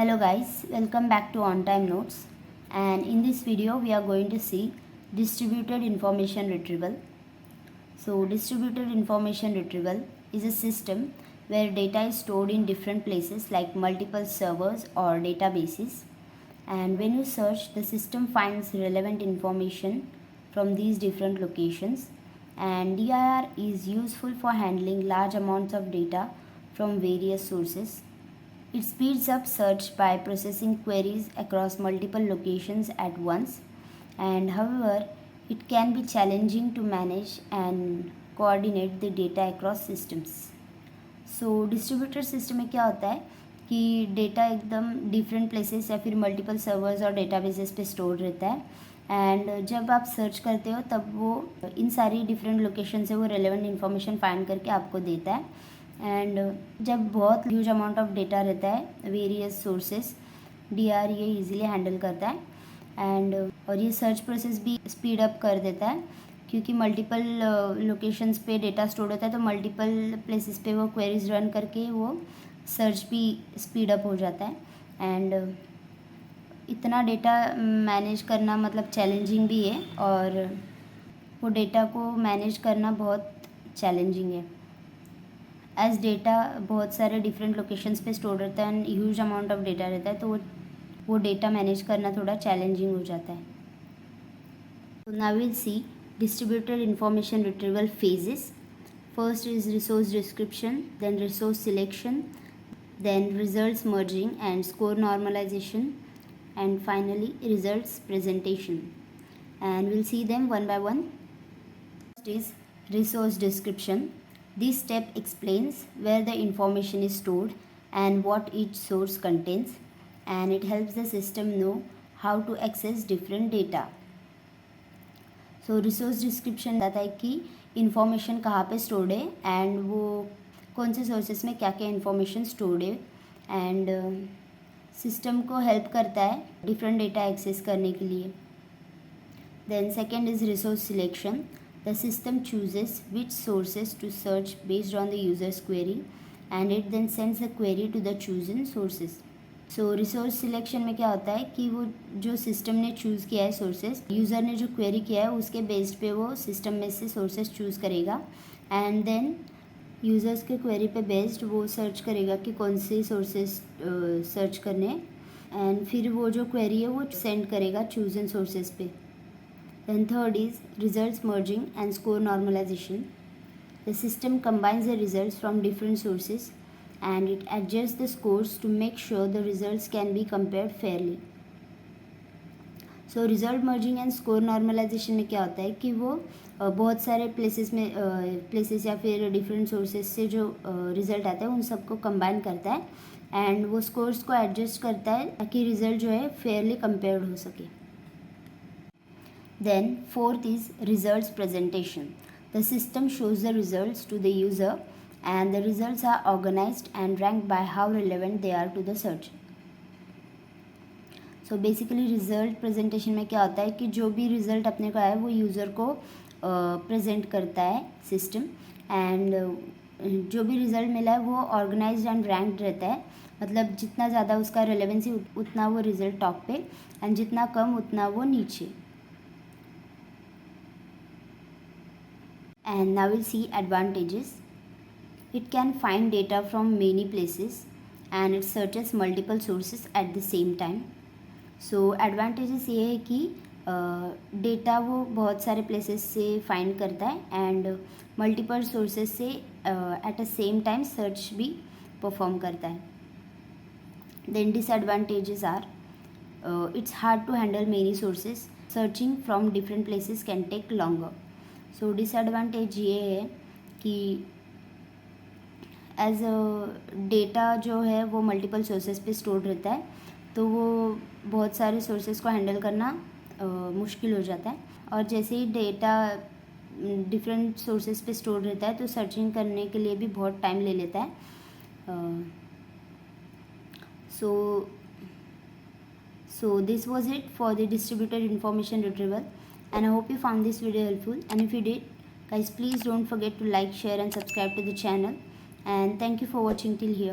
Hello guys, welcome back to On Time Notes, and in this video we are going to see distributed information retrieval. So distributed information retrieval is a system where data is stored in different places like multiple servers or databases, and when you search, the system finds relevant information from these different locations, and DIR is useful for handling large amounts of data from various sources. It speeds up search by processing queries across multiple locations at once, and however, it can be challenging to manage and coordinate the data across systems. So distributed system में क्या होता है कि data एकदम different places या फिर multiple servers और databases पे स्टोर रहता है, एंड जब आप सर्च करते हो तब वो इन सारी डिफरेंट लोकेशन से वो रेलेवेंट इन्फॉर्मेशन फाइंड करके आपको देता है। एंड जब बहुत ह्यूज अमाउंट ऑफ डेटा रहता है वेरियस सोर्सेस, डीआर ये इजीली हैंडल करता है, एंड और ये सर्च प्रोसेस भी स्पीड अप कर देता है क्योंकि मल्टीपल लोकेशंस पे डेटा स्टोर होता है, तो मल्टीपल प्लेसेस पे वो क्वेरीज रन करके वो सर्च भी स्पीड अप हो जाता है। एंड इतना डेटा मैनेज करना मतलब चैलेंजिंग भी है, और वो डेटा को मैनेज करना बहुत चैलेंजिंग है एज डेटा बहुत सारे डिफरेंट लोकेशंस पे स्टोर रहता है and huge amount of data रहता है, तो वो डेटा मैनेज करना थोड़ा चैलेंजिंग हो जाता है। तो now will see distributed information retrieval phases. First is resource description, then resource selection, then results merging and score normalization, and finally results presentation. And we'll see them one by one. First is resource description. This step explains where the information is stored and what each source contains, and it helps the system know how to access different data. So resource description बताता है कि information कहाँ पे stored है and वो कौन से sources में क्या क्या इन्फॉर्मेशन स्टोर्ड है, एंड सिस्टम को हेल्प करता है डिफरेंट डेटा एक्सेस करने के लिए। Then second is resource selection. The system chooses which sources to search based on the user's query, and it then sends the query to the chosen sources. So resource selection में क्या होता है कि वो जो सिस्टम ने choose किया है सोर्सेज, यूज़र ने जो क्वेरी किया है उसके बेस्ड पे वो सिस्टम में से सोर्सेज चूज़ करेगा, एंड देन यूज़र्स के क्वेरी पे बेस्ड वो सर्च करेगा कि कौन से सोर्सेज सर्च करने, एंड फिर वो जो क्वेरी है वो सेंड करेगा चूजन सोर्सेज पे. Then third is results merging and score normalisation. The system combines the results from different sources and it adjusts the scores to make sure the results can be compared fairly. So result merging and score normalization में क्या होता है कि वो बहुत सारे places या फिर डिफरेंट सोर्सेज से जो रिज़ल्ट आता है उन सबको कंबाइन करता है एंड वो स्कोर्स को एडजस्ट करता है ताकि रिज़ल्ट जो है फेयरली कंपेयर्ड हो सके. Then fourth is results presentation. The system shows the results to the user and the results are organized and ranked by how relevant they are to the search. So basically result presentation में क्या होता है कि जो भी result अपने को आया है वो यूज़र को प्रेजेंट करता है सिस्टम, एंड जो भी रिज़ल्ट मिला है वो ऑर्गेनाइज्ड एंड रैंक्ड रहता है, मतलब जितना ज़्यादा उसका रेलेवेंसी उतना वो रिज़ल्ट टॉप पे एंड जितना कम उतना वो नीचे. And now will see advantages. It can find data from many places and it searches multiple sources at the same time. So advantages ये है कि डेटा वो बहुत सारे प्लेसेस से फाइंड करता है एंड मल्टीपल सोर्सेस से at a same time search भी परफॉर्म करता है. Then disadvantages are it's hard to handle many sources. Searching from different places can take longer. So disadvantage ये है कि एज डेटा जो है वो मल्टीपल सोर्सेज पे स्टोर रहता है, तो वो बहुत सारे सोर्सेज को हैंडल करना मुश्किल हो जाता है, और जैसे ही डेटा डिफरेंट सोर्सेज पे स्टोर रहता है तो सर्चिंग करने के लिए भी बहुत टाइम ले लेता है. So this was it for the distributed information retrieval, and I hope you found this video helpful, and if you did, guys, please don't forget to like, share and subscribe to the channel. And thank you for watching till here.